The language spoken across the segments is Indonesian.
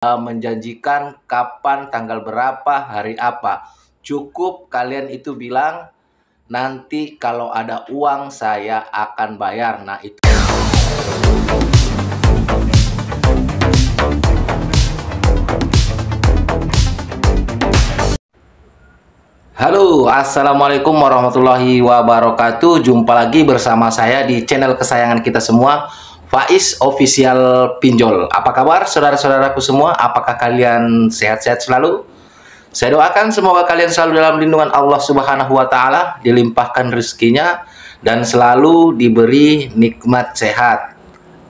menjanjikan kapan, tanggal berapa, hari apa. Cukup kalian itu bilang, nanti kalau ada uang saya akan bayar. Nah, itu. Halo, assalamualaikum warahmatullahi wabarakatuh. Jumpa lagi bersama saya di channel kesayangan kita semua, Faiz Official Pinjol. Apa kabar saudara-saudaraku semua? Apakah kalian sehat-sehat selalu? Saya doakan semoga kalian selalu dalam lindungan Allah Subhanahu wa Ta'ala, dilimpahkan rezekinya, dan selalu diberi nikmat sehat.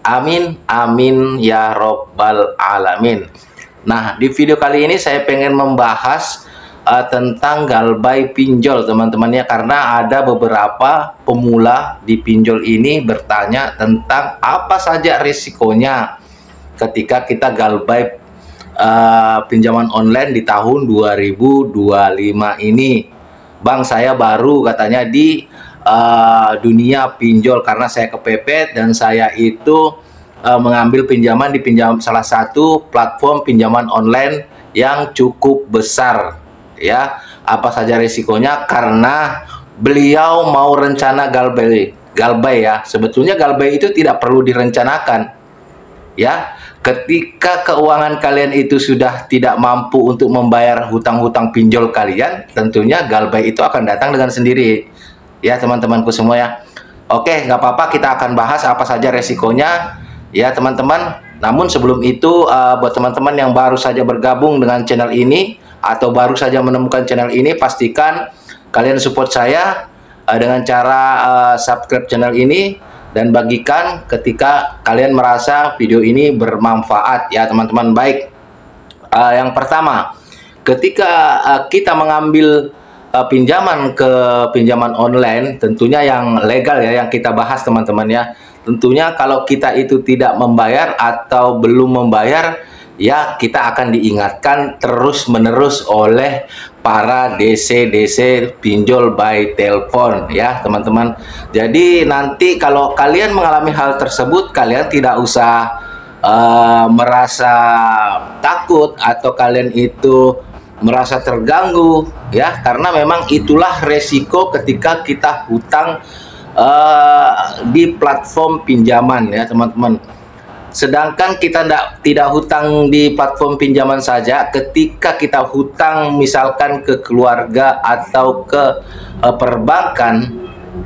Amin, amin ya robbal alamin. Nah, di video kali ini saya pengen membahas tentang galbay pinjol, teman-teman ya, karena ada beberapa pemula di pinjol ini bertanya tentang apa saja risikonya ketika kita galbay pinjaman online di tahun 2025 ini. Bang, saya baru katanya di dunia pinjol karena saya kepepet dan saya itu mengambil pinjaman di salah satu platform pinjaman online yang cukup besar. Ya, apa saja risikonya? Karena beliau mau rencana galbay ya. Sebetulnya galbay itu tidak perlu direncanakan. Ya, ketika keuangan kalian itu sudah tidak mampu untuk membayar hutang-hutang pinjol kalian, tentunya galbay itu akan datang dengan sendiri. Ya, teman-temanku semua ya. Oke, nggak apa-apa, kita akan bahas apa saja resikonya ya, teman-teman. Namun sebelum itu, buat teman-teman yang baru saja bergabung dengan channel ini atau baru saja menemukan channel ini, pastikan kalian support saya dengan cara subscribe channel ini dan bagikan ketika kalian merasa video ini bermanfaat ya, teman-teman. Baik, yang pertama, ketika kita mengambil pinjaman ke pinjaman online, tentunya yang legal ya, yang kita bahas teman-teman ya. Tentunya kalau kita itu tidak membayar atau belum membayar, ya kita akan diingatkan terus-menerus oleh para DC pinjol by telepon ya, teman-teman. Jadi nanti kalau kalian mengalami hal tersebut, kalian tidak usah merasa takut atau kalian itu merasa terganggu ya, karena memang itulah resiko ketika kita hutang di platform pinjaman ya, teman-teman. Sedangkan kita tidak hutang di platform pinjaman saja, ketika kita hutang misalkan ke keluarga atau ke perbankan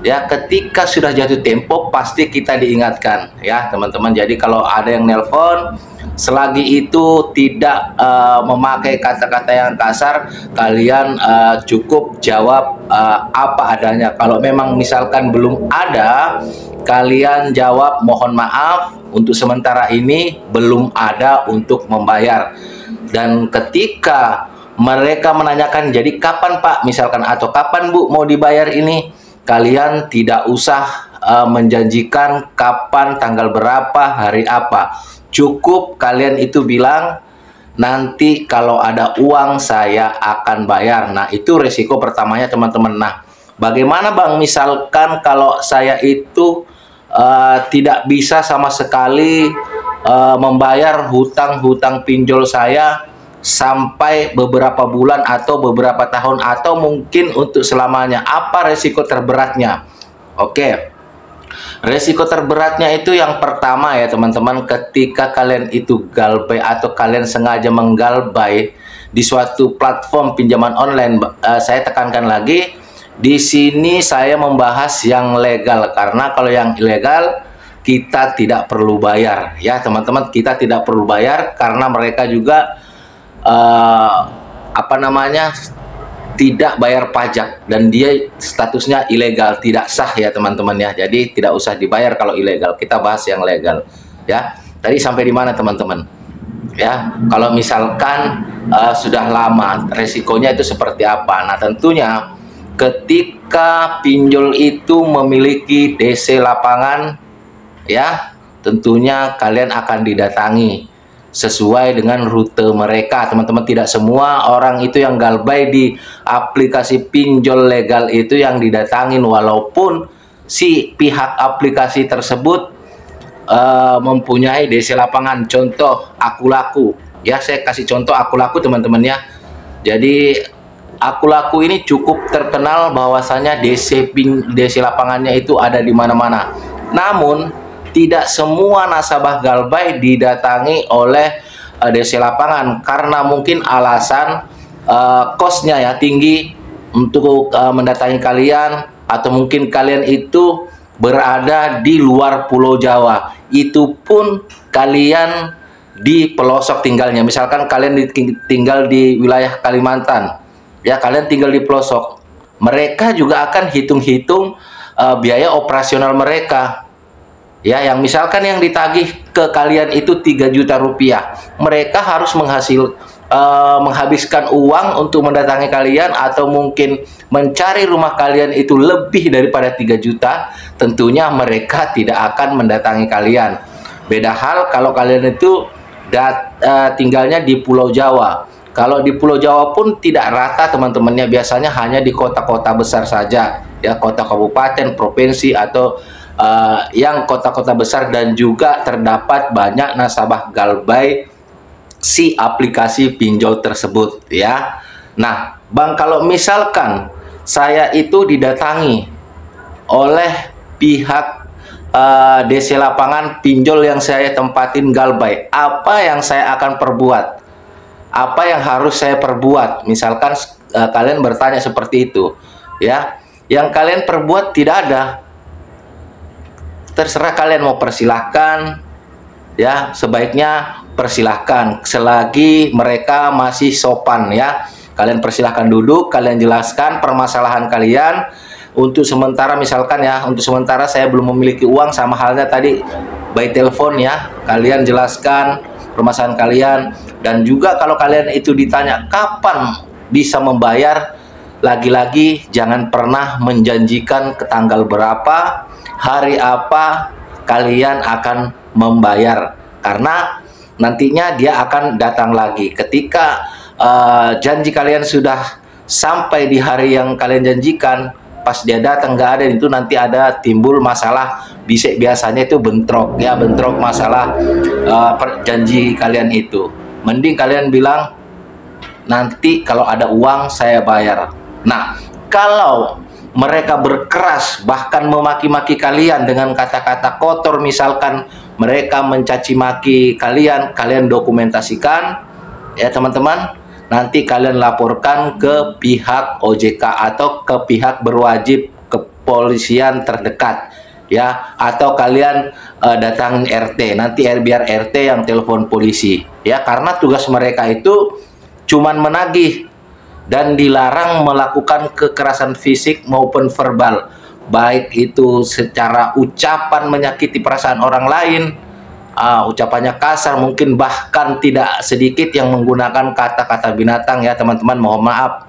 ya, ketika sudah jatuh tempo pasti kita diingatkan ya, teman-teman. Jadi kalau ada yang nelpon, selagi itu tidak memakai kata-kata yang kasar, kalian cukup jawab apa adanya. Kalau memang misalkan belum ada, kalian jawab mohon maaf, untuk sementara ini belum ada untuk membayar. Dan ketika mereka menanyakan jadi kapan Pak misalkan, atau kapan Bu mau dibayar ini, kalian tidak usah menjanjikan kapan, tanggal berapa, hari apa. Cukup kalian itu bilang, nanti kalau ada uang saya akan bayar. Nah, itu resiko pertamanya, teman-teman. Nah, bagaimana Bang misalkan kalau saya itu tidak bisa sama sekali membayar hutang-hutang pinjol saya sampai beberapa bulan atau beberapa tahun atau mungkin untuk selamanya? Apa resiko terberatnya? Oke, resiko terberatnya itu yang pertama ya, teman-teman, ketika kalian itu galbay atau kalian sengaja menggalbay di suatu platform pinjaman online. Saya tekankan lagi, di sini saya membahas yang legal, karena kalau yang ilegal kita tidak perlu bayar ya, teman-teman. Kita tidak perlu bayar karena mereka juga tidak bayar pajak dan dia statusnya ilegal, tidak sah ya, teman-teman ya. Jadi tidak usah dibayar kalau ilegal. Kita bahas yang legal ya. Tadi sampai di mana, teman-teman? Ya, kalau misalkan sudah lama, resikonya itu seperti apa? Nah, tentunya ketika pinjol itu memiliki DC lapangan ya, tentunya kalian akan didatangi sesuai dengan rute mereka, teman-teman. Tidak semua orang itu yang galbay di aplikasi pinjol legal itu yang didatangin, walaupun si pihak aplikasi tersebut mempunyai DC lapangan. Contoh Akulaku Ya, saya kasih contoh Aku Laku teman-teman ya. Jadi Aku Laku ini cukup terkenal bahwasanya DC lapangannya itu ada di mana-mana. Namun tidak semua nasabah Galbay didatangi oleh DC lapangan karena mungkin alasan kosnya ya tinggi untuk mendatangi kalian, atau mungkin kalian itu berada di luar Pulau Jawa. Itu pun kalian di pelosok tinggalnya, misalkan kalian tinggal di wilayah Kalimantan ya, kalian tinggal di pelosok, mereka juga akan hitung-hitung biaya operasional mereka ya, yang misalkan yang ditagih ke kalian itu 3 juta rupiah, mereka harus menghabiskan uang untuk mendatangi kalian, atau mungkin mencari rumah kalian itu lebih daripada 3 juta, tentunya mereka tidak akan mendatangi kalian. Beda hal kalau kalian itu tinggalnya di Pulau Jawa. Kalau di Pulau Jawa pun tidak rata teman-temannya, biasanya hanya di kota-kota besar saja ya, kota kabupaten, provinsi, atau yang kota-kota besar, dan juga terdapat banyak nasabah Galbay si aplikasi pinjol tersebut ya. Nah, Bang, kalau misalkan saya itu didatangi oleh pihak DC lapangan pinjol yang saya tempatin Galbay, apa yang saya akan perbuat? Apa yang harus saya perbuat? Misalkan kalian bertanya seperti itu ya, yang kalian perbuat tidak ada, terserah kalian mau persilahkan ya, sebaiknya persilahkan selagi mereka masih sopan ya. Kalian persilahkan duduk, kalian jelaskan permasalahan kalian. Untuk sementara misalkan ya, untuk sementara saya belum memiliki uang, sama halnya tadi by telepon ya, kalian jelaskan permasalahan kalian. Dan juga kalau kalian itu ditanya kapan bisa membayar, lagi-lagi jangan pernah menjanjikan ke tanggal berapa, hari apa kalian akan membayar, karena nantinya dia akan datang lagi. Ketika janji kalian sudah sampai di hari yang kalian janjikan, pas dia datang nggak ada, itu nanti ada timbul masalah, biasanya itu bentrok ya, bentrok masalah janji kalian itu. Mending kalian bilang nanti kalau ada uang saya bayar. Nah, kalau mereka berkeras bahkan memaki-maki kalian dengan kata-kata kotor, misalkan mereka mencaci maki kalian, kalian dokumentasikan ya teman-teman. Nanti kalian laporkan ke pihak OJK atau ke pihak berwajib kepolisian terdekat ya, atau kalian datangin RT, nanti biar RT yang telepon polisi ya, karena tugas mereka itu cuman menagih dan dilarang melakukan kekerasan fisik maupun verbal, baik itu secara ucapan menyakiti perasaan orang lain, ucapannya kasar, mungkin bahkan tidak sedikit yang menggunakan kata-kata binatang ya teman-teman. Mohon maaf,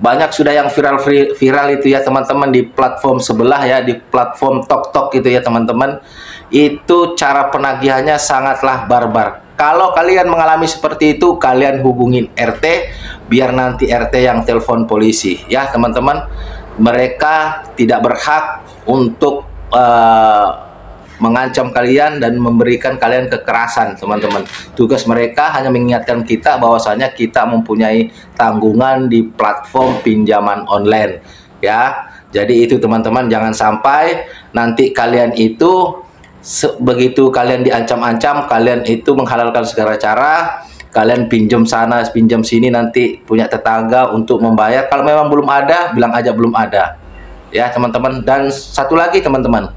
banyak sudah yang viral itu ya teman-teman, di platform sebelah ya, di platform TokTok itu ya teman-teman. Itu cara penagihannya sangatlah barbar. Kalau kalian mengalami seperti itu, kalian hubungin RT, biar nanti RT yang telepon polisi ya teman-teman. Mereka tidak berhak untuk mengancam kalian dan memberikan kalian kekerasan teman-teman. Tugas mereka hanya mengingatkan kita bahwasanya kita mempunyai tanggungan di platform pinjaman online ya. Jadi itu teman-teman, jangan sampai nanti kalian itu begitu kalian diancam-ancam, kalian itu menghalalkan segala cara, kalian pinjam sana pinjam sini, nanti punya tetangga untuk membayar, kalau memang belum ada bilang aja belum ada ya teman-teman. Dan satu lagi teman-teman,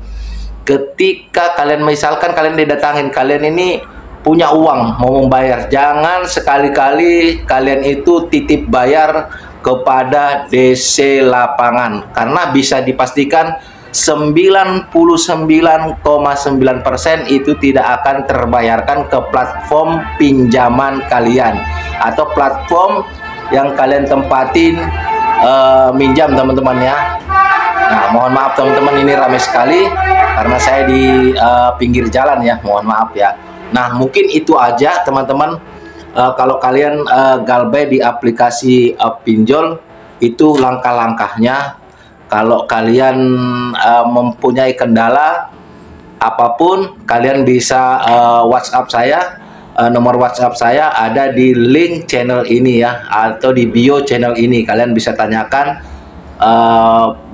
ketika kalian misalkan kalian didatangin, kalian ini punya uang mau membayar, jangan sekali-kali kalian itu titip bayar kepada DC lapangan, karena bisa dipastikan 99,9% itu tidak akan terbayarkan ke platform pinjaman kalian atau platform yang kalian tempatin minjam teman-teman ya. Nah, mohon maaf teman-teman, ini ramai sekali karena saya di pinggir jalan ya, mohon maaf ya. Nah, mungkin itu aja teman-teman. Kalau kalian Galbay di aplikasi pinjol, itu langkah-langkahnya. Kalau kalian mempunyai kendala apapun, kalian bisa WhatsApp saya nomor WhatsApp saya ada di link channel ini ya, atau di bio channel ini. Kalian bisa tanyakan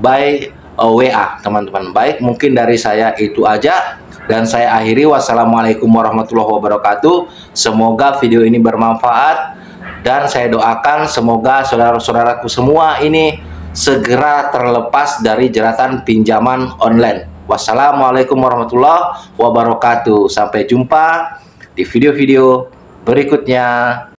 by WA teman-teman. Baik, mungkin dari saya itu aja, dan saya akhiri. Wassalamualaikum warahmatullahi wabarakatuh. Semoga video ini bermanfaat, dan saya doakan semoga saudara-saudaraku semua ini segera terlepas dari jeratan pinjaman online. Wassalamualaikum warahmatullahi wabarakatuh. Sampai jumpa di video-video berikutnya.